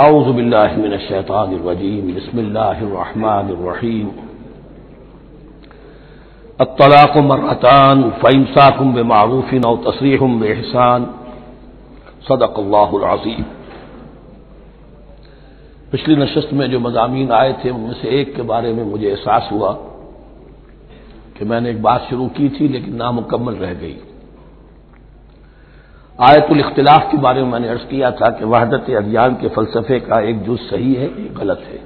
اعوذ باللہ من الشیطان الرجیم بسم اللہ الرحمن الرحیم الطلاق مرتان فامساک بمعروف او تسریح باحسان صدق اللہ العظیم۔ پچھلی نشست میں جو مضامین آئے تھے ان میں سے ایک کے بارے میں مجھے احساس ہوا کہ میں نے ایک بات شروع کی تھی لیکن نامکمل رہ گئی۔ آیت الاختلاف کے بارے میں میں نے عرض کیا تھا کہ وحدت ادیان کے فلسفے کا ایک جز صحیح ہے، ایک غلط ہے۔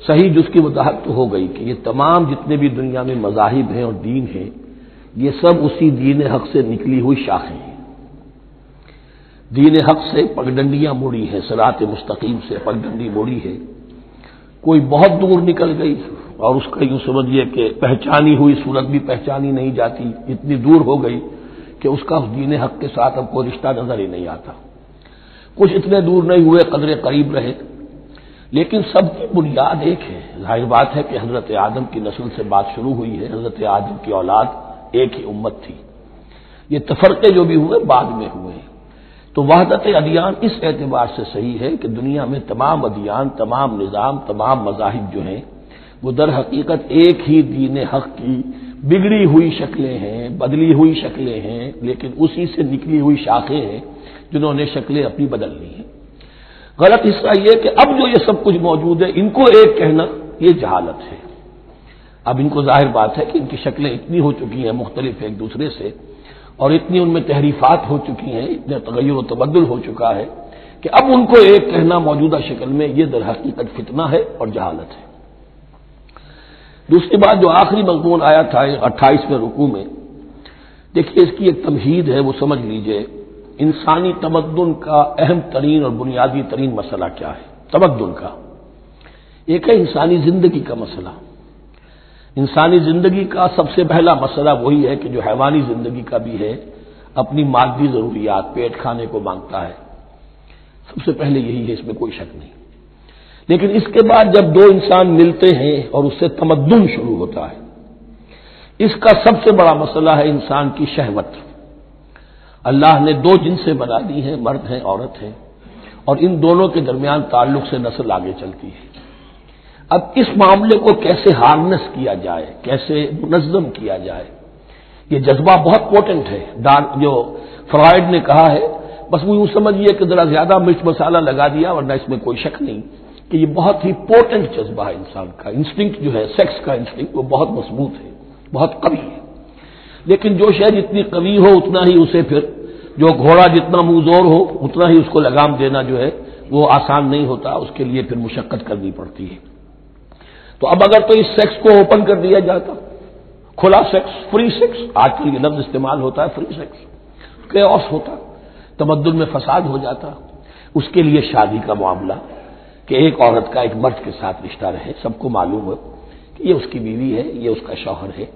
صحیح جز کی وضاحت تو ہو گئی کہ یہ تمام جتنے بھی دنیا میں مذاہب ہیں اور دین ہیں یہ سب اسی دین حق سے نکلی ہوئی شاخیں ہیں۔ دین حق سے پگڈنڈیاں مڑی ہیں، صراط مستقیم سے پگڈنڈی مڑی ہے، کوئی بہت دور نکل گئی اور اس کا یوں سمجھیے کہ پہچانی ہوئی صورت بھی پہچانی نہیں جاتی، اتنی دور ہو گئی کہ اس کا اس دین حق کے ساتھ اب کوئی رشتہ نظر ہی نہیں آتا۔ کچھ اتنے دور نہیں ہوئے، قدرے قریب رہے، لیکن سب کی بنیاد ایک ہے۔ ظاہر بات ہے کہ حضرت آدم کی نسل سے بات شروع ہوئی ہے، حضرت آدم کی اولاد ایک ہی امت تھی۔ یہ تفرقے جو بھی ہوئے بعد میں ہوئے ہیں۔ تو وحدت ادیان اس اعتبار سے صحیح ہے کہ دنیا میں تمام ادیان، تمام نظام، تمام مذاہب جو ہیں وہ در حقیقت ایک ہی دین حق کی بگڑی ہوئی شکلیں ہیں، بدلی ہوئی شکلیں ہیں، لیکن اسی سے نکلی ہوئی شاخیں ہیں جنہوں نے شکلیں اپنی بدل لی ہیں۔ غلط حصہ یہ کہ اب جو یہ سب کچھ موجود ہے ان کو ایک کہنا یہ جہالت ہے۔ اب ان کو ظاہر بات ہے کہ ان کی شکلیں اتنی ہو چکی ہیں مختلف ایک دوسرے سے، اور اتنی ان میں تحریفات ہو چکی ہیں، اتنا تغیر و تبدل ہو چکا ہے کہ اب ان کو ایک کہنا موجودہ شکل میں یہ در حقیقت فتنہ ہے اور جہالت ہے۔ دوسری بات جو آخری مضمون آیا تھا 28ویں رکوع میں، دیکھیے اس کی ایک تمہید ہے، وہ سمجھ لیجئے۔ انسانی تمدن کا اہم ترین اور بنیادی ترین مسئلہ کیا ہے تمدن کا؟ ایک ہے انسانی زندگی کا مسئلہ۔ انسانی زندگی کا سب سے پہلا مسئلہ وہی ہے کہ جو حیوانی زندگی کا بھی ہے، اپنی مادی ضروریات، پیٹ کھانے کو مانگتا ہے، سب سے پہلے یہی ہے، اس میں کوئی شک نہیں۔ لیکن اس کے بعد جب دو انسان ملتے ہیں اور اس سے تمدن شروع ہوتا ہے، اس کا سب سے بڑا مسئلہ ہے انسان کی شہوت۔ اللہ نے دو جنسیں بنا دی ہیں، مرد ہیں، عورت ہیں، اور ان دونوں کے درمیان تعلق سے نسل آگے چلتی ہے۔ اب اس معاملے کو کیسے ہارنس کیا جائے، کیسے منظم کیا جائے، یہ جذبہ بہت پوٹنٹ ہے۔ جو فرائڈ نے کہا ہے، بس وہ یوں سمجھیے کہ ذرا زیادہ مرچ مسالہ لگا دیا، ورنہ اس میں کوئی شک نہیں کہ یہ بہت ہی پوٹنٹ جذبہ ہے انسان کا۔ انسٹنکٹ جو ہے، سیکس کا انسٹنکٹ، وہ بہت مضبوط ہے، بہت قوی ہے۔ لیکن جو شے جتنی قوی ہو اتنا ہی اسے پھر، جو گھوڑا جتنا منہ زور ہو اتنا ہی اس کو لگام دینا جو ہے وہ آسان نہیں ہوتا، اس کے لیے پھر مشقت کرنی پڑتی ہے۔ تو اب اگر تو اس سیکس کو اوپن کر دیا جاتا، کھلا سیکس، فری سیکس، آج کل یہ لفظ استعمال ہوتا ہے، فری سیکس، کیوس ہوتا، تمدن میں فساد ہو جاتا۔ اس کے لیے شادی کا معاملہ کہ ایک عورت کا ایک مرد کے ساتھ رشتہ رہے، سب کو معلوم ہو کہ یہ اس کی بیوی ہے، یہ اس کا شوہر ہے،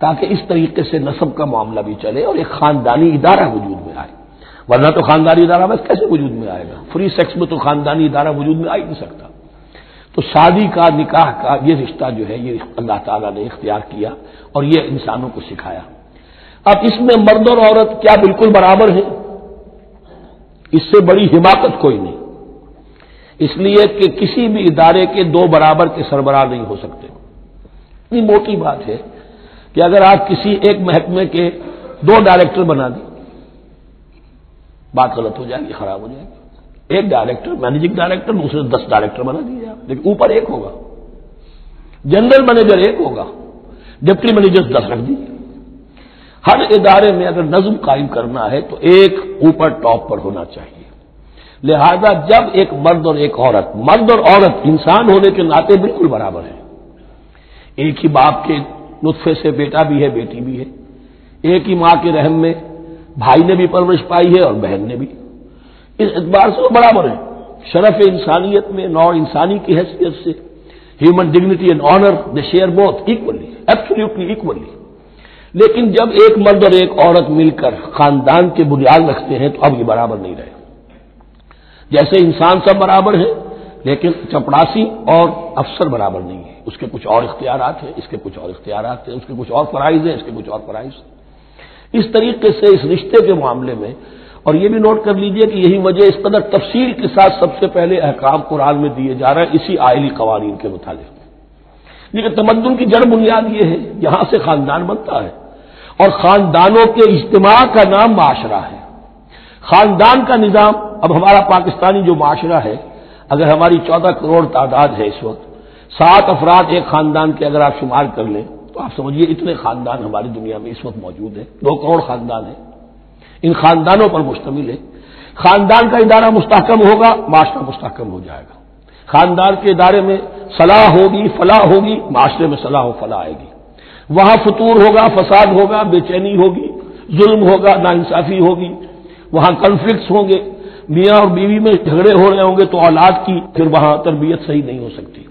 تاکہ اس طریقے سے نسب کا معاملہ بھی چلے اور ایک خاندانی ادارہ وجود میں آئے۔ ورنہ تو خاندانی ادارہ بس کیسے وجود میں آئے گا؟ فری سیکس میں تو خاندانی ادارہ وجود میں آ ہی نہیں سکتا۔ تو شادی کا، نکاح کا یہ رشتہ جو ہے یہ اللہ تعالیٰ نے اختیار کیا اور یہ انسانوں کو سکھایا۔ اب اس میں مرد اور عورت کیا بالکل برابر ہیں؟ اس سے بڑی حماقت کوئی نہیں، اس لیے کہ کسی بھی ادارے کے دو برابر کے سربراہ نہیں ہو سکتے۔ اتنی موٹی بات ہے کہ اگر آپ کسی ایک محکمے کے دو ڈائریکٹر بنا دیں، بات غلط ہو جائے گی، خراب ہو جائے گی۔ ایک ڈائریکٹر، مینیجنگ ڈائریکٹر، دوسرے 10 ڈائریکٹر بنا دیجیے آپ، لیکن اوپر ایک ہوگا، جنرل مینیجر ایک ہوگا، ڈپٹی مینیجر 10 رکھ دیجیے۔ ہر ادارے میں اگر نظم قائم کرنا ہے تو ایک اوپر ٹاپ پر ہونا چاہیے۔ لہذا جب ایک مرد اور ایک عورت، مرد اور عورت انسان ہونے کے ناطے بالکل برابر ہیں، ایک ہی باپ کے نطفے سے بیٹا بھی ہے، بیٹی بھی ہے، ایک ہی ماں کے رحم میں بھائی نے بھی پرورش پائی ہے اور بہن نے بھی، اس اعتبار سے وہ برابر ہیں۔ شرف انسانیت میں، نوع انسانی کی حیثیت سے، human dignity and honour, they share both equally, absolutely equally. لیکن جب ایک مرد اور ایک عورت مل کر خاندان کے بنیاد رکھتے ہیں تو اب یہ برابر نہیں رہے۔ جیسے انسان سب برابر ہیں لیکن چپڑاسی اور افسر برابر نہیں ہے، اس کے کچھ اور اختیارات ہیں، اس کے کچھ اور اختیارات ہیں، اس کے کچھ اور فرائض ہیں، اس کے کچھ اور فرائض ہیں۔ اس طریقے سے اس رشتے کے معاملے میں اور یہ بھی نوٹ کر لیجئے کہ یہی وجہ اس قدر تفصیل کے ساتھ سب سے پہلے احکام قرآن میں دیے جا رہے ہیں اسی آئلی قوانین کے متعلق. لیکن تمدن کی جڑ بنیاد یہ ہے، یہاں سے خاندان بنتا ہے، اور خاندانوں کے اجتماع کا نام معاشرہ ہے. خاندان کا نظام، اب ہمارا پاکستانی جو معاشرہ ہے، اگر ہماری 14 کروڑ تعداد ہے اس وقت، 7 افراد ایک خاندان کے اگر آپ شمار کر لیں تو آپ سمجھیے اتنے خاندان ہماری دنیا میں اس وقت موجود ہیں. 2 کروڑ خاندان ہیں، ان خاندانوں پر مشتمل ہے. خاندان کا ادارہ مستحکم ہوگا، معاشرہ مستحکم ہو جائے گا. خاندان کے ادارے میں صلاح ہوگی، فلاح ہوگی، معاشرے میں صلاح و فلاح آئے گی. وہاں فتور ہوگا، فساد ہوگا، بے چینی ہوگی، ظلم ہوگا، ناانصافی ہوگی، وہاں کنفلکٹس ہوں گے، میاں اور بیوی میں جھگڑے ہو رہے ہوں گے تو اولاد کی پھر وہاں تربیت صحیح نہیں ہو سکتی،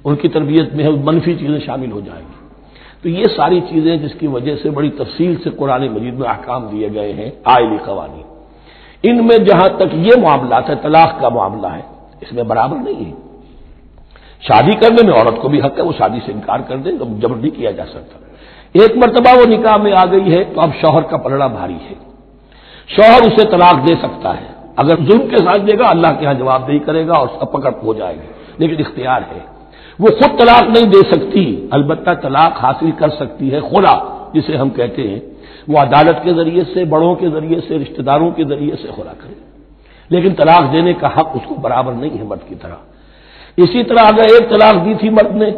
ان کی تربیت میں منفی چیزیں شامل ہو جائیں گی. تو یہ ساری چیزیں جس کی وجہ سے بڑی تفصیل سے قرآن مجید میں احکام دیے گئے ہیں آئلی قوانین. ان میں جہاں تک یہ معاملات ہے، طلاق کا معاملہ ہے، اس میں برابر نہیں ہے. شادی کرنے میں عورت کو بھی حق ہے، وہ شادی سے انکار کر دے، جبر نہیں کیا جا سکتا. ایک مرتبہ وہ نکاح میں آ گئی ہے تو اب شوہر کا پلڑا بھاری ہے. شوہر اسے طلاق دے سکتا ہے، اگر ظلم کے ساتھ دے گا اللہ کے ہاں جواب دہی کرے گا اور اس کا پکڑ ہو جائے گی، لیکن اختیار ہے. وہ خود طلاق نہیں دے سکتی، البتہ طلاق حاصل کر سکتی ہے خلا جسے ہم کہتے ہیں. وہ عدالت کے ذریعے سے، بڑوں کے ذریعے سے، رشتہ داروں کے ذریعے سے خلا کرے، لیکن طلاق دینے کا حق اس کو برابر نہیں ہے مرد کی طرح. اسی طرح اگر ایک طلاق دی تھی مرد نے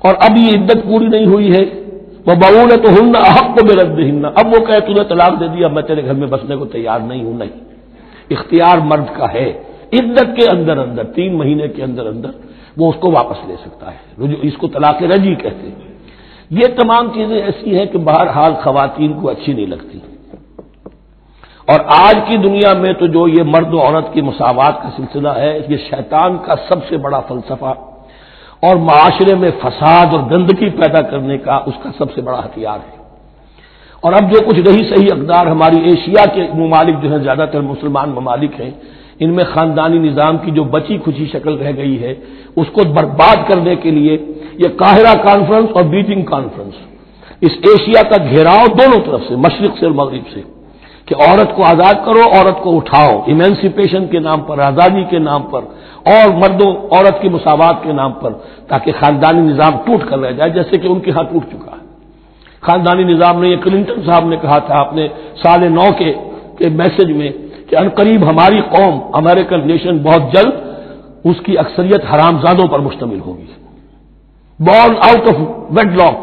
اور اب یہ عدت پوری نہیں ہوئی ہے، وہ بؤولتہن احق بردہن، اب وہ کہے تو نے طلاق دے دیا، میں تیرے گھر میں بسنے کو تیار نہیں ہوں، نہیں. اختیار مرد کا ہے، عدت کے اندر 3 مہینے کے اندر وہ اس کو واپس لے سکتا ہے. اس کو طلاق رجعی کہتے ہیں. یہ تمام چیزیں ایسی ہیں کہ بہرحال خواتین کو اچھی نہیں لگتی. اور آج کی دنیا میں تو جو یہ مرد و عورت کی مساوات کا سلسلہ ہے، یہ شیطان کا سب سے بڑا فلسفہ اور معاشرے میں فساد اور گندگی پیدا کرنے کا اس کا سب سے بڑا ہتھیار ہے. اور اب جو کچھ رہی صحیح اقدار ہماری ایشیا کے ممالک جو ہیں، زیادہ تر مسلمان ممالک ہیں، ان میں خاندانی نظام کی جو بچی کھچی شکل رہ گئی ہے اس کو برباد کرنے کے لیے یہ قاہرہ کانفرنس اور بیجنگ کانفرنس، اس ایشیا کا گھیراؤ دونوں طرف سے، مشرق سے اور مغرب سے، کہ عورت کو آزاد کرو، عورت کو اٹھاؤ، ایمینسیپیشن کے نام پر، آزادی کے نام پر، اور مردوں عورت کی مساوات کے نام پر، تاکہ خاندانی نظام ٹوٹ کر رہ جائے، جیسے کہ ان کے ہاں ٹوٹ چکا ہے. خاندانی نظام نے، یہ کلنٹن صاحب نے کہا تھا اپنے سال 9 کے میسج میں کہ عنقریب ہماری قوم، امریکن نیشن، بہت جلد اس کی اکثریت حرامزادوں پر مشتمل ہوگی. Born out of wedlock,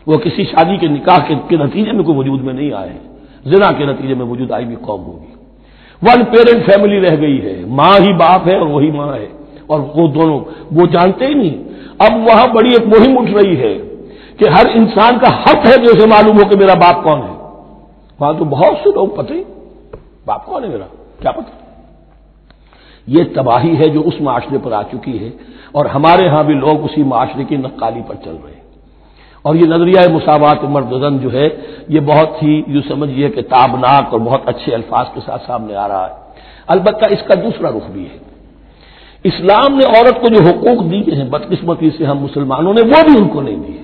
وہ کسی شادی کے نکاح کے نتیجے میں کوئی وجود میں نہیں آئے، زنا کے نتیجے میں وجود آئی بھی قوم ہوگی. 1 پیرنٹ فیملی رہ گئی ہے، ماں ہی باپ ہے اور وہی ماں ہے، اور وہ دونوں وہ جانتے ہی نہیں. اب وہاں بڑی ایک مہم اٹھ رہی ہے کہ ہر انسان کا حق ہے کہ اسے معلوم ہو کہ میرا باپ کون ہے. وہاں تو بہت سے لوگ پتہ ہی باپ کون ہے میرا، کیا پتہ. یہ تباہی ہے جو اس معاشرے پر آ چکی ہے، اور ہمارے ہاں بھی لوگ اسی معاشرے کی نقالی پر چل رہے ہیں. اور یہ نظریہ مساوات مرد و زن جو ہے، یہ بہت ہی یوں سمجھیے کہ تابناک اور بہت اچھے الفاظ کے ساتھ سامنے آ رہا ہے. البتہ اس کا دوسرا رخ بھی ہے. اسلام نے عورت کو جو حقوق دیے ہیں بدقسمتی سے ہم مسلمانوں نے وہ بھی ان کو نہیں دیے.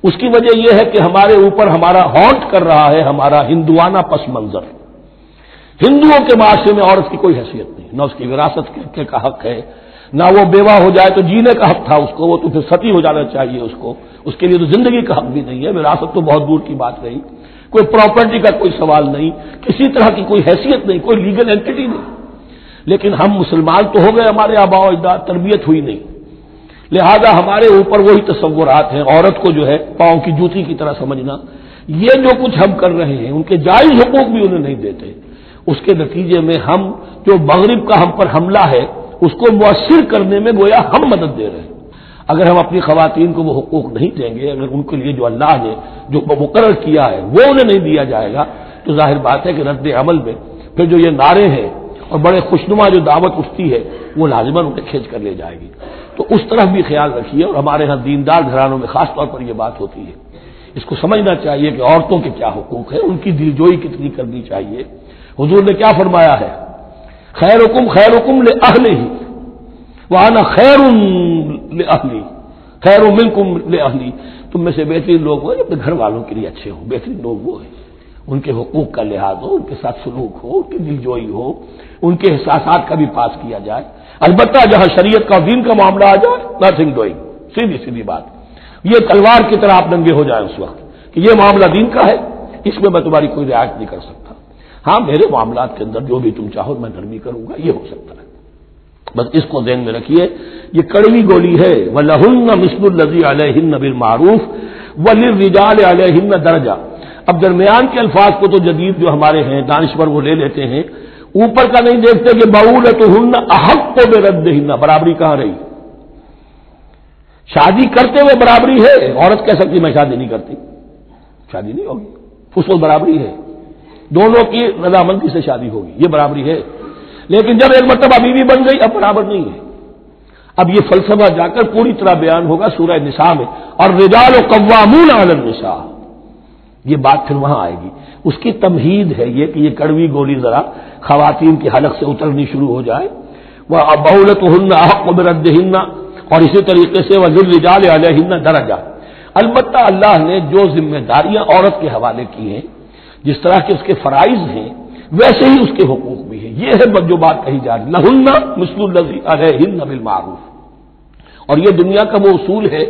اس کی وجہ یہ ہے کہ ہمارے اوپر ہمارا ہانٹ کر رہا ہے ہمارا ہندوانہ پس منظر. ہندوؤں کے معاشرے میں عورت کی کوئی حیثیت نہیں، نہ اس کی وراثت کا حق ہے، نہ وہ بیوہ ہو جائے تو جینے کا حق تھا اس کو، وہ تو پھر ستی ہو جانا چاہیے اس کے لیے تو زندگی کا حق بھی نہیں ہے. وراثت تو بہت دور کی بات رہی، کوئی پراپرٹی کا کوئی سوال نہیں، کسی طرح کی کوئی حیثیت نہیں، کوئی لیگل اینٹی نہیں. لیکن ہم مسلمان تو ہو گئے، ہمارے آباء و اجداد، تربیت ہوئی نہیں، لہذا ہمارے اوپر وہی تصورات ہیں. عورت کو جو ہے پاؤں کی جوتی کی طرح سمجھنا، یہ جو کچھ ہم کر رہے ہیں ان کے جائز حقوق بھی انہیں نہیں دیتے. اس کے نتیجے میں ہم جو مغرب کا ہم پر حملہ ہے اس کو مؤثر کرنے میں گویا ہم مدد دے رہے ہیں. اگر ہم اپنی خواتین کو وہ حقوق نہیں دیں گے، اگر ان کے لیے جو اللہ نے جو مقرر کیا ہے وہ انہیں نہیں دیا جائے گا، تو ظاہر بات ہے کہ رد عمل میں پھر جو یہ نعرے ہیں اور بڑے خوشنما جو دعوت اٹھتی ہے وہ لازماً انہیں کھینچ کر لے جائے گی. تو اس طرف بھی خیال رکھیے. اور ہمارے ہاں دیندار گھرانوں میں خاص طور پر یہ بات ہوتی ہے، اس کو سمجھنا چاہیے کہ عورتوں کے کیا حقوق ہیں، ان کی دلجوئی کتنی کرنی چاہیے. حضور نے کیا فرمایا ہے؟ خیرکم خیرکم لأہلہ وانا خیر لأہلی، خیر منکم لأہلی. تم میں سے بہترین لوگ وہ اپنے گھر والوں کے لیے اچھے ہوں. بہترین لوگ وہ ہیں. ان کے حقوق کا لحاظ ہو، ان کے ساتھ سلوک ہو، ان کی دلجوئی ہو، ان کے احساسات کا بھی پاس کیا جائے۔ البتہ جہاں شریعت کا دین کا معاملہ آ جائے، نتھنگ ڈوئنگ، سیدھی سیدھی بات، یہ تلوار کی طرح آپ ننگے ہو جائیں اس وقت کہ یہ معاملہ دین کا ہے، اس میں تمہاری کوئی رعایت نہیں کر سکتا۔ ہاں میرے معاملات کے اندر جو بھی تم چاہو میں نرمی کروں گا، یہ ہو سکتا ہے۔ بس اس کو ذہن میں رکھیے، یہ کڑوی گولی ہے۔ وَلَهُنَّ مِثْلُ الَّذِي عَلَيْهِنَّ بِالْمَعْرُوفِ وَلِلرِّجَالِ عَلَيْهِنَّ دَرَجَةٌ۔ اب درمیان کے الفاظ کو تو جدید جو ہمارے ہیں دانشور وہ لے لیتے ہیں، اوپر کا نہیں دیکھتے کہ بَعُولَتُهُنَّ أَحَقُّ بِرَدِّهِنَّ، برابری کہاں رہی؟ شادی کرتے ہوئے برابری ہے، عورت کہہ سکتی میں شادی نہیں کرتی، شادی نہیں ہوگی، اس وقت برابری ہے، دونوں کی رضامندی سے شادی ہوگی، یہ برابری ہے۔ لیکن جب ایک مرتبہ بیوی بن گئی اب برابر نہیں ہے۔ اب یہ فلسفہ جا کر پوری طرح بیان ہوگا سورہ نساء میں، اور رجال قوامون علی النساء، یہ بات پھر وہاں آئے گی۔ اس کی تمہید ہے یہ کہ یہ کڑوی گولی ذرا خواتین کی حلق سے اترنی شروع ہو جائے۔ وَبَعُولَتُهُنَّ أَحَقُّ بِرَدِّهِنَّ، اور اسی طریقے سے وَلِلرِّجَالِ عَلَيْهِنَّ دَرَجَةٌ۔ البتہ اللہ نے جو ذمہ داریاں عورت کے حوالے کی ہیں، جس طرح کے اس کے فرائض ہیں ویسے ہی اس کے حقوق بھی ہیں، یہ ہے جو بات کہی جا رہی، لہن مثل الذی علیہن بالمعروف۔ اور یہ دنیا کا وہ اصول ہے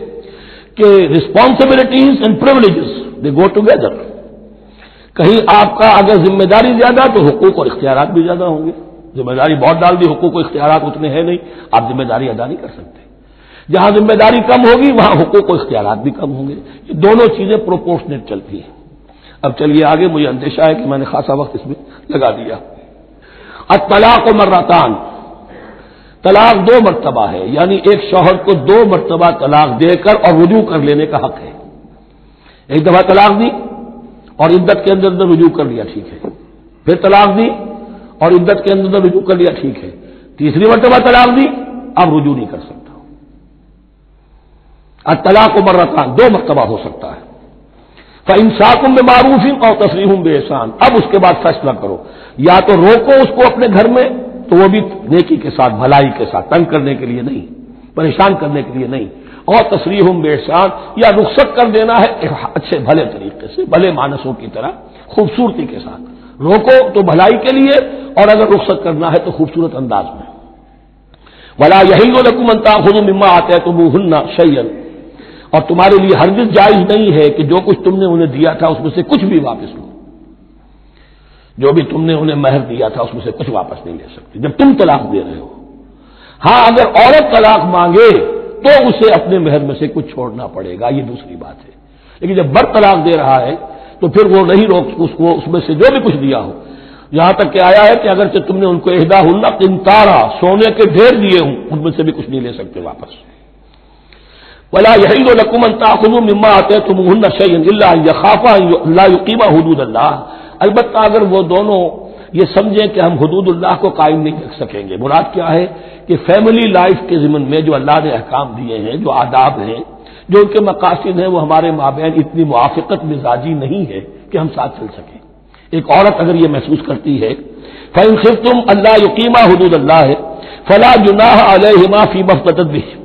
کہ responsibilities and privileges they go together. کہیں آپ کا اگر ذمہ داری زیادہ تو حقوق اور اختیارات بھی زیادہ ہوں گے، ذمہ داری بہت ڈال دی، حقوق و اختیارات اتنے ہیں نہیں، آپ ذمہ داری ادا نہیں کر سکتے۔ جہاں ذمہ داری کم ہوگی وہاں حقوق و اختیارات بھی کم ہوں گے، یہ دونوں چیزیں پروپورشنیٹ چلتی ہیں۔ اب چلیے آگے، مجھے اندیشہ ہے کہ میں نے خاصا وقت اس میں لگا دیا۔ الطلاق مرتان، طلاق دو مرتبہ ہے، یعنی ایک شوہر کو دو مرتبہ طلاق دے کر اور رجوع کر لینے کا حق ہے۔ ایک دفعہ طلاق دی اور عدت کے اندر رجوع کر لیا، ٹھیک ہے، پھر طلاق دی اور عدت کے اندر رجوع کر لیا، ٹھیک ہے، تیسری مرتبہ طلاق دی، اب رجوع نہیں کر سکتا۔ الطلاق مرتان، دو مرتبہ ہو سکتا ہے۔ فَإِمْسَاكٌ بِمَعْرُوفٍ أَوْ تَسْرِيحٌ بِإِحْسَانٍ، اب اس کے بعد فیصلہ کرو، یا تو روکو اس کو اپنے گھر میں تو وہ بھی نیکی کے ساتھ، بھلائی کے ساتھ، تنگ کرنے کے لیے نہیں، پریشان کرنے کے لیے نہیں، اور تسریح بِإِحْسَان، یا رخصت کر دینا ہے اچھے بھلے طریقے سے، بھلے مانسوں کی طرح خوبصورتی کے ساتھ، روکو تو بھلائی کے لیے، اور اگر رخصت کرنا ہے تو خوبصورت انداز میں۔ وَلَا يَحِلُّ لَكُمْ أَن تَأْخُذُوا مِمَّا آتَيْتُمُوهُنَّ شَيْئًا، اور تمہارے لیے ہرگز جائز نہیں ہے کہ جو کچھ تم نے انہیں دیا تھا اس میں سے کچھ بھی واپس لو، جو بھی تم نے انہیں مہر دیا تھا اس میں سے کچھ واپس نہیں لے سکتے جب تم طلاق دے رہے ہو۔ ہاں اگر عورت طلاق مانگے تو اسے اپنے مہر میں سے کچھ چھوڑنا پڑے گا، یہ دوسری بات ہے، لیکن جب بر طلاق دے رہا ہے تو پھر وہ نہیں روک اس کو اس میں سے جو بھی کچھ دیا ہو، یہاں تک کہ آیا ہے کہ اگرچہ تم نے ان کو احداہن قنطارا، سونے کے ڈھیر دیے ہوں، ان میں سے بھی کچھ نہیں لے سکتے واپس۔ وَلَا يَحِلُّ لَكُمْ أَن تَأْخُذُوا مِمَّا آتَيْتُمُوهُنَّ شَيْئًا إِلَّا أَن يَخَافَا أَن لَّا يُقِيمَا حُدُودَ اللَّهِ، البتہ اگر وہ دونوں یہ سمجھیں کہ ہم حدود اللہ کو قائم نہیں رکھ سکیں گے۔ مراد کیا ہے کہ فیملی لائف کے ضمن میں جو اللہ نے احکام دیے ہیں، جو آداب ہیں، جو ان کے مقاصد ہیں، وہ ہمارے مابین اتنی موافقت مزاجی نہیں ہے کہ ہم ساتھ چل سکیں۔ ایک عورت اگر یہ محسوس کرتی ہے فَإِنْ خِفْتُمْ أَلَّا يُقِيمَا حُدُودَ اللَّهِ فَلَا جُنَاحَ عَلَيْهِمَا فِي مَا افْتَدَتْ بِهِ،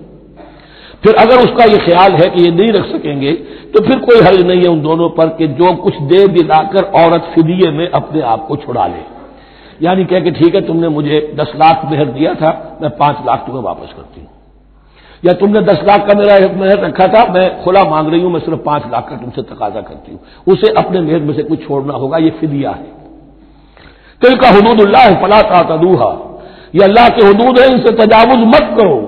پھر اگر اس کا یہ خیال ہے کہ یہ نہیں رکھ سکیں گے تو پھر کوئی حرج نہیں ہے ان دونوں پر کہ جو کچھ دے دلا کر عورت فدیے میں اپنے آپ کو چھڑا لے، یعنی کہہ کہ ٹھیک ہے تم نے مجھے 10 لاکھ مہر دیا تھا، میں 5 لاکھ تمہیں واپس کرتی ہوں، یا تم نے 10 لاکھ کا میرا مہر رکھا تھا، میں کھلا مانگ رہی ہوں، میں صرف 5 لاکھ کا تم سے تقاضا کرتی ہوں، اسے اپنے مہر میں سے کچھ چھوڑنا ہوگا، یہ فدیہ ہے۔ تلک حدود اللہ فلا تعتدوها، یہ اللہ کے حدود ہیں، ان سے تجاوز مت کرو۔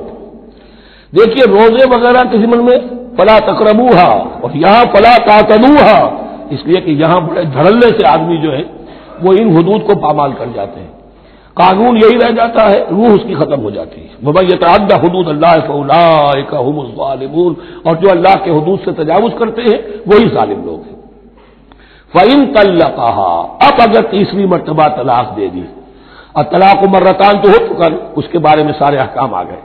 دیکھیے روزے وغیرہ کے ضمن میں فلا تقربوها، اور یہاں فلا تعتدوها، اس لیے کہ یہاں بڑے دھڑلے سے آدمی جو ہے وہ ان حدود کو پامال کر جاتے ہیں، قانون یہی رہ جاتا ہے، روح اس کی ختم ہو جاتی ہے۔ وَمَن يَتَعَدَّ حُدُودَ اللَّهِ فَأُولَٰئِكَ هُمُ الظَّالِمُونَ، اور جو اللہ کے حدود سے تجاوز کرتے ہیں وہی ظالم لوگ ہیں۔ فَإِن طَلَّقَهَا، اب اگر تیسری مرتبہ طلاق دے دی، الطلاق مرتان تو ہو چکا، اس کے بارے میں سارے احکام آ گئے،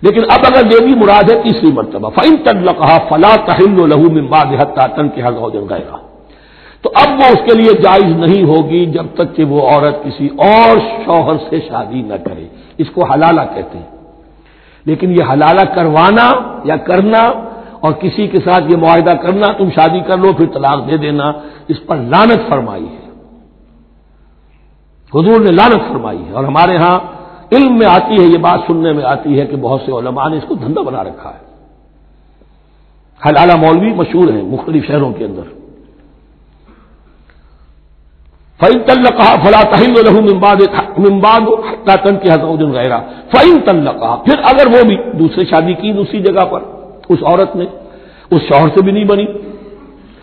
لیکن اب اگر دے دی مراد ہے تیسری مرتبہ، فَإِن طَلَّقَهَا فَلَا تَحِلُّ لَهُ مِن بَعْدِ حَتَّىٰ تَنكِحَ زَوْجًا غَيْرَهُ، تو اب وہ اس کے لیے جائز نہیں ہوگی جب تک کہ وہ عورت کسی اور شوہر سے شادی نہ کرے، اس کو حلالہ کہتے ہیں۔ لیکن یہ حلالہ کروانا یا کرنا اور کسی کے ساتھ یہ معاہدہ کرنا تم شادی کر لو پھر طلاق دے دینا، اس پر لعنت فرمائی ہے، حضور نے لعنت فرمائی ہے۔ اور ہمارے ہاں علم میں آتی ہے، یہ بات سننے میں آتی ہے کہ بہت سے علماء نے اس کو دھندا بنا رکھا ہے۔ حلالہ مولوی مشہور ہیں مختلف شہروں کے اندر، فَإِن طَلَّقَهَا فَلَا تَحِلُّ لَهُ مِن بَعْدُ حَتَّىٰ تَنكِحَ زَوْجًا غَيْرَهُ فَإِن طَلَّقَهَا، پھر اگر وہ بھی دوسری شادی کی دوسری جگہ پر، اس عورت نے اس شوہر سے بھی نہیں بنی،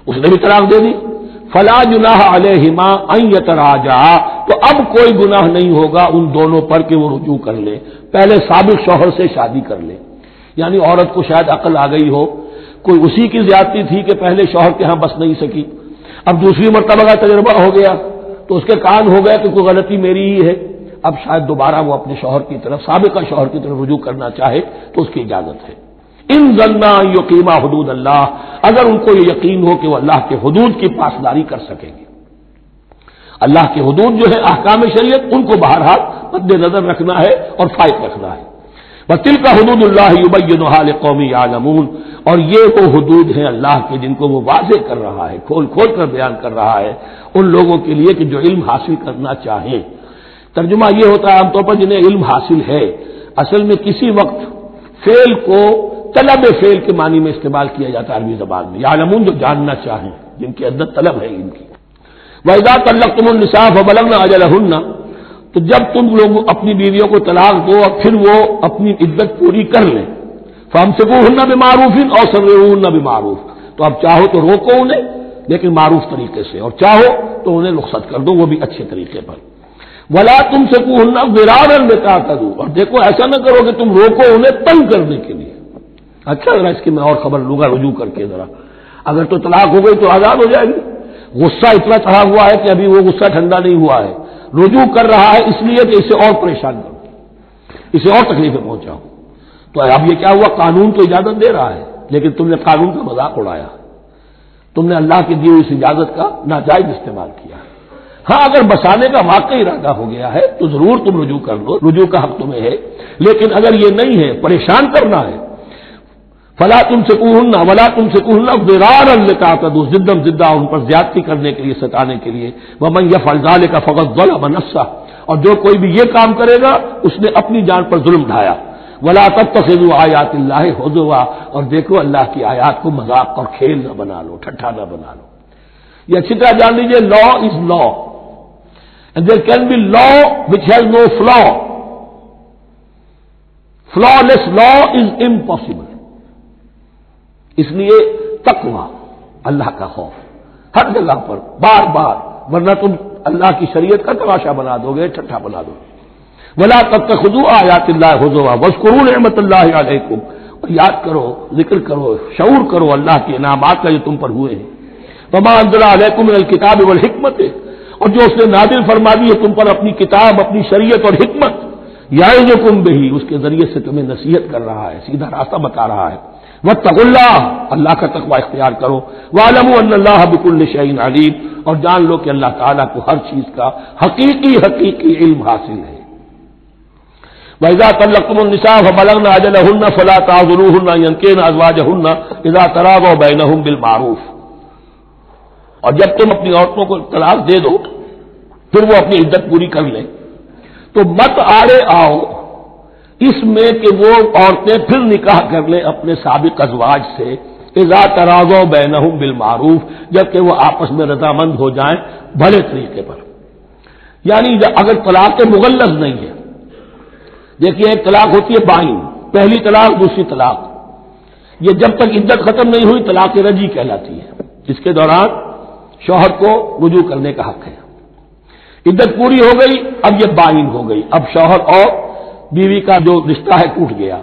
اس نے بھی طلاق دے دی، فَلَا جُنَاحَ عَلَيْهِمَا أَن يَتَرَاجَعَا، تو اب کوئی گناہ نہیں ہوگا ان دونوں پر کہ وہ رجوع کر لے، پہلے سابق شوہر سے شادی کر لے۔ یعنی عورت کو شاید عقل آ گئی ہو، کوئی اسی کی زیادتی تھی کہ پہلے شوہر کے ہاں بس نہیں سکی، اب دوسری مرتبہ کا تجربہ ہو گیا تو اس کے کان ہو گیا کہ کوئی غلطی میری ہی ہے، اب شاید دوبارہ وہ اپنے شوہر کی طرف، سابقہ شوہر کی طرف رجوع کرنا چاہے تو اس کی اجازت ہے۔ ان ظنا یقیما حدود اللہ، اگر ان کو یہ یقین ہو کہ وہ اللہ کے حدود کی پاسداری کر سکیں گے، اللہ کے حدود جو ہے احکام شریعت، ان کو بہرحال مد نظر رکھنا ہے اور فائق رکھنا ہے۔ وَتِلْكَ حُدُودُ اللَّهِ يُبَيِّنُهَا لِقَوْمٍ يَعْلَمُونَ، اور یہ وہ حدود ہیں اللہ کے جن کو وہ واضح کر رہا ہے، کھول کھول کر بیان کر رہا ہے ان لوگوں کے لیے کہ جو علم حاصل کرنا چاہیں۔ ترجمہ یہ ہوتا ہے عام طور پر جنہیں علم حاصل ہے، اصل میں کسی وقت فعل کو طلب فعل کے معنی میں استعمال کیا جاتا ہے عربی زبان میں، یعلمون جو جاننا چاہیں، جن کے اندر طلب ہے علم کی۔ وَإِذَا طَلَّقْتُمُ النِّسَاءَ فَبَلَغْنَ أَجَلَهُنَّ، تو جب تم لوگ اپنی بیویوں کو طلاق دو اور پھر وہ اپنی عدت پوری کر لیں، فَأَمْسِكُوهُنَّ بِمَعْرُوفٍ أَوْ سَرِّحُوهُنَّ بِمَعْرُوفٍ، تو اب چاہو تو روکو انہیں لیکن معروف طریقے سے، اور چاہو تو انہیں رخصت کر دو وہ بھی اچھے طریقے پر۔ وَلَا تُمْسِكُوهُنَّ ضِرَارًا لِتَعْتَدُوا، اور دیکھو ایسا نہ کرو کہ تم روکو انہیں تنگ کرنے کے لیے۔ اچھا ذرا اس کی میں اور خبر لوں گا رجوع کر کے، ذرا اگر تو طلاق ہو گئی تو آزاد ہو جائے گی، غصہ اتنا چڑھا ہوا ہے کہ ابھی وہ غصہ ٹھنڈا نہیں ہوا ہے، رجوع کر رہا ہے اس لیے کہ اسے اور پریشان کروں، اسے اور تکلیفیں پہنچاؤں۔ تو اب یہ کیا ہوا، قانون تو اجازت دے رہا ہے لیکن تم نے قانون کا مذاق اڑایا، تم نے اللہ کی دی ہوئی اس اجازت کا ناجائز استعمال کیا۔ ہاں اگر بسانے کا واقعی ارادہ ہو گیا ہے تو ضرور تم رجوع کر لو، رجوع کا حق تمہیں ہے، لیکن اگر یہ نہیں ہے، پریشان کرنا ہے، فلا تمسکوہن ولا تمسکوہن ضرارا لتعتدوا، ضدہ ان پر زیادتی کرنے کے لیے، ستانے کے لیے۔ ومن یفعل ذلک فقد ظلم نفسہ، اور جو کوئی بھی یہ کام کرے گا اس نے اپنی جان پر ظلم ڈھایا۔ ولا تتخذوا آیات اللہ ہزوا، اور دیکھو اللہ کی آیات کو مذاق اور کھیل نہ بنا لو، ٹھٹھا نہ بنا لو۔ یہ اچھی طرح جان لیجیے، law is law and there can be law which has no flaw, flawless law is impossible. اس لیے تقوی، اللہ کا خوف ہر جگہ پر بار بار، ورنہ تم اللہ کی شریعت کا تماشا بنا دو گے، ٹھٹھا بنا دو گے۔ ولا تتخذوا آیات اللہ ہزوا واذکروا نعمت اللہ علیکم، اور یاد کرو، ذکر کرو، شعور کرو اللہ کے انعامات کا جو تم پر ہوئے ہیں۔ وما انزل علیکم من الکتاب والحکمت، اور جو اس نے نازل فرما دی ہے تم پر اپنی کتاب، اپنی شریعت اور حکمت، یعظکم بہ، اس کے ذریعے سے تمہیں نصیحت کر رہا ہے، سیدھا راستہ بتا رہا ہے۔ واتقوا اللہ، اللہ کا تقوی اختیار کرو۔ واعلموا ان اللہ بکل شیء علیم، اور جان لو کہ اللہ تعالیٰ کو ہر چیز کا حقیقی علم حاصل ہے۔ وَإِذَا طَلَّقْتُمُ النِّسَاءَ فَبَلَغْنَ أَجَلَهُنَّ فَلَا تَعْضُلُوهُنَّ أَن يَنكِحْنَ أَزْوَاجَهُنَّ إِذَا تَرَاضَوْا بَيْنَهُم بِالْمَعْرُوفِ، اور جب تم اپنی عورتوں کو طلاق دے دو پھر وہ اپنی عدت پوری کر لیں تو مت آڑے آؤ اس میں کہ وہ عورتیں پھر نکاح کر لیں اپنے سابق ازواج سے، اذا تراضوا بینہم بالمعروف، جبکہ وہ آپس میں رضامند ہو جائیں بھلے طریقے پر۔ یعنی اگر طلاق مغلظ نہیں ہے، دیکھیے ایک طلاق ہوتی ہے بائن، پہلی طلاق دوسری طلاق، یہ جب تک عدت ختم نہیں ہوئی طلاق رجعی کہلاتی ہے، جس کے دوران شوہر کو رجوع کرنے کا حق ہے۔ عدت پوری ہو گئی، اب یہ بائن ہو گئی، اب شوہر اور بیوی کا جو رشتہ ہے ٹوٹ گیا۔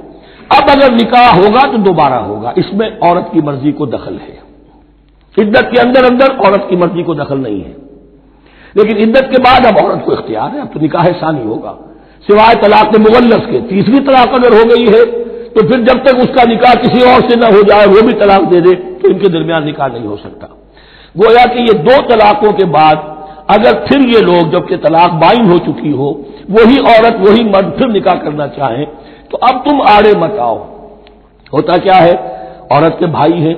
اب اگر نکاح ہوگا تو دوبارہ ہوگا، اس میں عورت کی مرضی کو دخل ہے۔ عدت کے اندر عورت کی مرضی کو دخل نہیں ہے، لیکن عدت کے بعد اب عورت کو اختیار ہے، اب تو نکاح ثانی ہوگا، سوائے طلاق مغلظ کے۔ تیسری طلاق اگر ہو گئی ہے تو پھر جب تک اس کا نکاح کسی اور سے نہ ہو جائے، وہ بھی طلاق دے دے، تو ان کے درمیان نکاح نہیں ہو سکتا۔ گویا کہ یہ دو طلاقوں کے بعد اگر پھر یہ لوگ جبکہ طلاق بائن ہو چکی ہو، وہی عورت وہی مرد پھر نکاح کرنا چاہیں تو اب تم آڑے مت آؤ۔ ہوتا کیا ہے، عورت کے بھائی ہیں،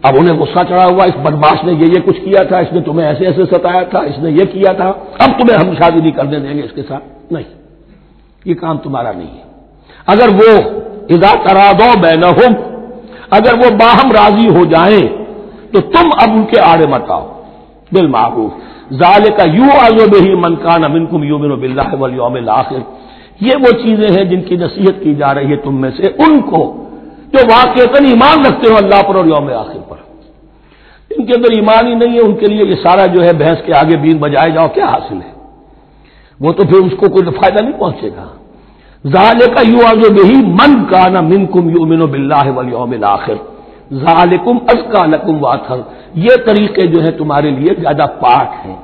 اب انہیں غصہ چڑھا ہوا، اس بدماش نے یہ کچھ کیا تھا، اس نے تمہیں ایسے ایسے ستایا تھا، اس نے یہ کیا تھا، اب تمہیں ہم شادی نہیں کرنے دیں گے اس کے ساتھ. نہیں، یہ کام تمہارا نہیں ہے. اگر وہ اذا تراضوا بینہم، اگر وہ باہم راضی ہو جائیں تو تم اب ان کے آڑے مت آؤ. بالمعروف ذالک یوعظ بہ من کان منکم یؤمن باللہ والیوم الآخر، یہ وہ چیزیں ہیں جن کی نصیحت کی جا رہی ہے تم میں سے ان کو جو واقعتاً ایمان رکھتے ہو اللہ پر اور یوم آخر پر. ان کے اندر ایمان ہی نہیں ہے، ان کے لیے یہ سارا جو ہے بھینس کے آگے بین بجائے جاؤ کیا حاصل ہے؟ وہ تو پھر اس کو کوئی فائدہ نہیں پہنچے گا. ذالک یوعظ بہ من کان منکم یؤمن باللہ والیوم الآخر ذالکم ازکی لکم واطہر، یہ طریقے جو ہیں تمہارے لیے زیادہ پاک ہیں،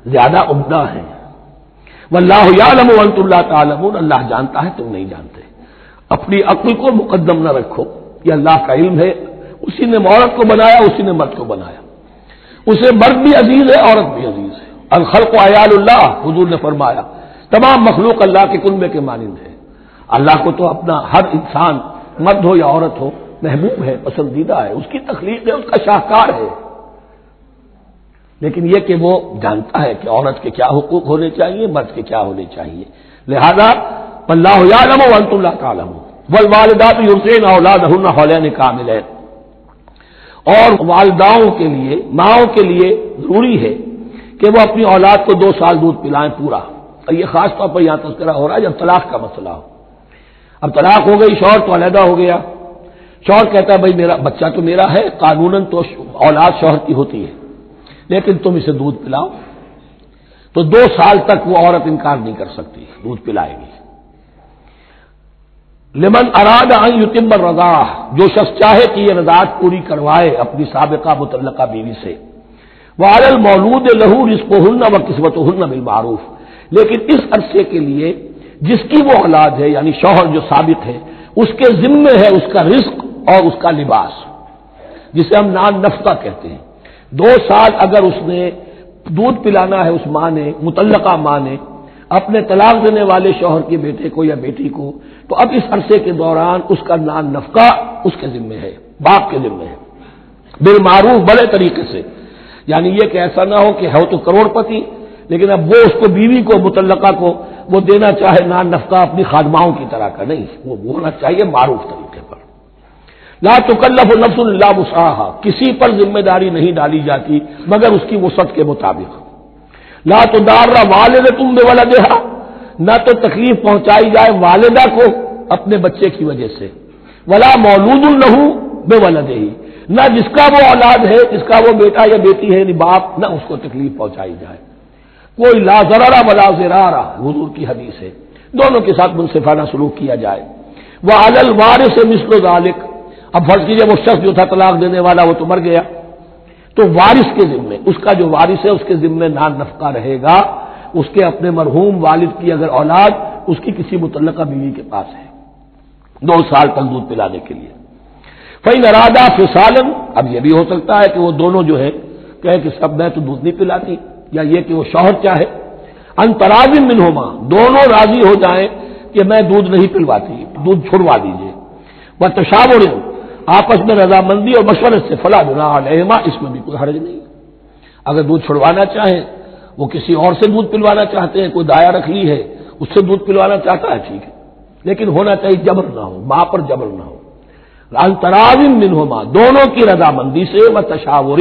زیادہ عمدہ ہیں. واللہ یعلم وانتم لا تعلمون، اللہ جانتا ہے تم نہیں جانتے. اپنی عقل کو مقدم نہ رکھو، یہ اللہ کا علم ہے. اسی نے عورت کو بنایا، اسی نے مرد کو بنایا. اسے مرد بھی عزیز ہے، عورت بھی عزیز ہے. الخلق عیال اللہ، حضور نے فرمایا تمام مخلوق اللہ کے کنبے کے مانند ہے. اللہ کو تو اپنا ہر انسان مرد ہو یا عورت ہو محبوب ہے، پسندیدہ ہے، اس کی تخلیق ہے، اس کا شاہکار ہے. لیکن یہ کہ وہ جانتا ہے کہ عورت کے کیا حقوق ہونے چاہیے، مرد کے کیا ہونے چاہیے. لہذا واللہ یعلم وانتم لا تعلمون والوالدات یرضعن اولادہن حولین کاملین، اور والداؤں کے لیے، ماؤں کے لیے ضروری ہے کہ وہ اپنی اولاد کو 2 سال دودھ پلائیں پورا. اور یہ خاص طور پر یہاں تذکرہ ہو رہا ہے جب طلاق کا مسئلہ ہو. اب طلاق ہو گئی، شوہر تو علیحدہ ہو گیا، شوہر کہتا ہے بھائی میرا بچہ تو میرا ہے، قانوناً تو اولاد شوہر کی ہوتی ہے، لیکن تم اسے دودھ پلاؤ. تو 2 سال تک وہ عورت انکار نہیں کر سکتی، دودھ پلائے گی. لمن اراد ان یتم الرضاعہ، جو شخص چاہے کہ یہ رضاعت پوری کروائے اپنی سابقہ مطلقہ بیوی سے. وعلی المولود لہ رزقہن وکسوتہن بالمعروف، لیکن اس عرصے کے لیے جس کی وہ اولاد ہے یعنی شوہر جو سابق ہے اس کے ذمے ہے اس کا رزق اور اس کا لباس، جسے ہم نان نفقہ کہتے ہیں. 2 سال اگر اس نے دودھ پلانا ہے اس ماں نے، مطلقہ ماں نے اپنے طلاق دینے والے شوہر کے بیٹے کو یا بیٹی کو، تو اب اس عرصے کے دوران اس کا نان نفقہ اس کے ذمے ہے، باپ کے ذمے ہے، بالمعروف، بڑے طریقے سے. یعنی یہ کہ ایسا نہ ہو کہ ہو تو کروڑ پتی لیکن اب وہ اس کو بیوی کو مطلقہ کو وہ دینا چاہے نان نفقہ اپنی خادماؤں کی طرح کا. نہیں، وہ ہونا چاہیے معروف طریقے پر. لا تکلف نفس الا وسعها، کسی پر ذمہ داری نہیں ڈالی جاتی مگر اس کی وسعت کے مطابق. لا تضار والدۃ بولدها، نہ تو تکلیف پہنچائی جائے والدہ کو اپنے بچے کی وجہ سے، ولا مولود لہ بولدہ، نہ جس کا وہ اولاد ہے، جس کا وہ بیٹا یا بیٹی ہے یعنی باپ، نہ اس کو تکلیف پہنچائی جائے. کوئی لا ضرر ولا ضرار، حضور کی حدیث ہے، دونوں کے ساتھ منصفانہ سلوک کیا جائے. وعلی الوارث مثل ذلک، اب فرض کیجیے وہ شخص جو تھا طلاق دینے والا وہ تو مر گیا، تو وارث کے ذمے، اس کا جو وارث ہے اس کے ذمے نان نفقہ رہے گا. اس کے اپنے مرحوم والد کی اگر اولاد اس کی کسی متعلقہ بیوی کے پاس ہے 2 سال تک دودھ پلانے کے لیے. فإن ارادہ فصالا، اب یہ بھی ہو سکتا ہے کہ وہ دونوں جو ہے کہے کہ سب میں تو دودھ نہیں پلاتی، یا یہ کہ وہ شوہر چاہے ان تراض منہما، دونوں راضی ہو جائیں کہ میں دودھ نہیں پلواتی، دودھ چھڑوا دیجیے. وتشاور، آپس میں رضامندی اور مشورے سے، فلا جناح علیہما، اس میں بھی کوئی حرج نہیں. اگر دودھ چھڑوانا چاہیں، وہ کسی اور سے دودھ پلوانا چاہتے ہیں، کوئی دایا رکھ لی ہے اس سے دودھ پلوانا چاہتا ہے، ٹھیک ہے، لیکن ہونا چاہیے جبر نہ ہو، ماں پر جبر نہ ہو. ان تراض منہما، دونوں کی رضامندی سے، وتشاور،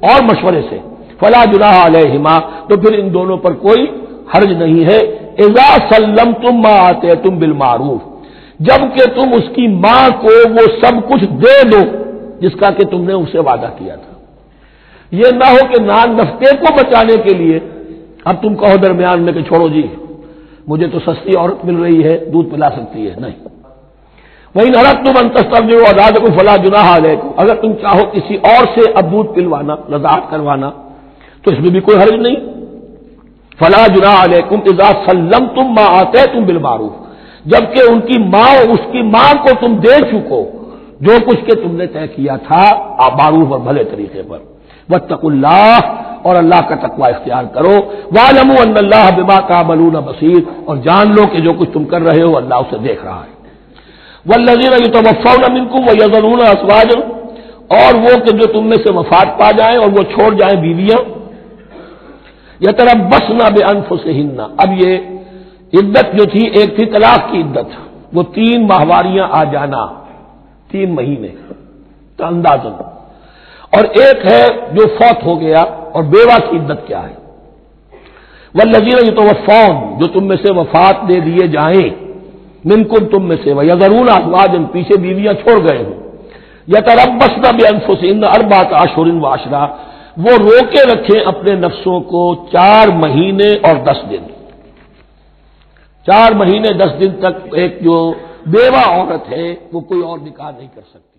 اور مشورے سے. فلا جناح علیہما، تو پھر ان دونوں پر کوئی حرج نہیں ہے. اذا سلمتم ما آتیتم بالمعروف، جب کہ تم اس کی ماں کو وہ سب کچھ دے دو جس کا کہ تم نے اسے وعدہ کیا تھا. یہ نہ ہو کہ نان نفقے کو بچانے کے لیے اب تم کہو درمیان میں کہ چھوڑو جی مجھے تو سستی عورت مل رہی ہے دودھ پلا سکتی ہے. نہیں، وَإِنْ أَرَدْتُمْ أَنْ تَسْتَرْضِعُوا أَوْلَادَكُمْ فَلَا جُنَاحَ عَلَيْكُمْ، اگر تم چاہو کسی اور سے اب دودھ پلوانا، رضاعت کروانا، تو اس میں بھی کوئی حرج نہیں. فَلَا جُنَاحَ عَلَيْكُمْ إِذَا سَلَّمْتُمْ مَا آتَيْتُمْ بِالْمَعْرُوفِ، جبکہ ان کی ماں، اس کی ماں کو تم دے چکو جو کچھ کہ تم نے طے کیا تھا معروف اور بھلے طریقے پر. واتقوا اللہ، اور اللہ کا تقوی اختیار کرو. واعلموا ان اللہ بما تعملون بصیر، اور جان لو کہ جو کچھ تم کر رہے ہو اللہ اسے دیکھ رہا ہے. والذین یتوفون منکم ویذرون ازواجا، اور وہ کہ جو تم میں سے وفات پا جائیں اور وہ چھوڑ جائیں بیویاں، یتربصن بانفسہن، اب یہ عدت جو تھی ایک تھی طلاق کی عدت، وہ 3 ماہواریاں آ جانا، 3 مہینے تو اندازن، اور ایک ہے جو فوت ہو گیا، اور بیوہ کی عدت کیا ہے؟ والذین یتوفون، جو تم میں سے وفات دے دیے جائیں، منکم تم میں سے، ویذرون ازواجا، پیچھے بیویاں چھوڑ گئے ہوں، یتربصن بانفسہن 4 اشہر وعشرہ، وہ روکے رکھیں اپنے نفسوں کو 4 مہینے اور 10 دن، 4 مہینے 10 دن تک ایک جو بیوہ عورت ہے وہ کوئی اور نکاح نہیں کر سکتی۔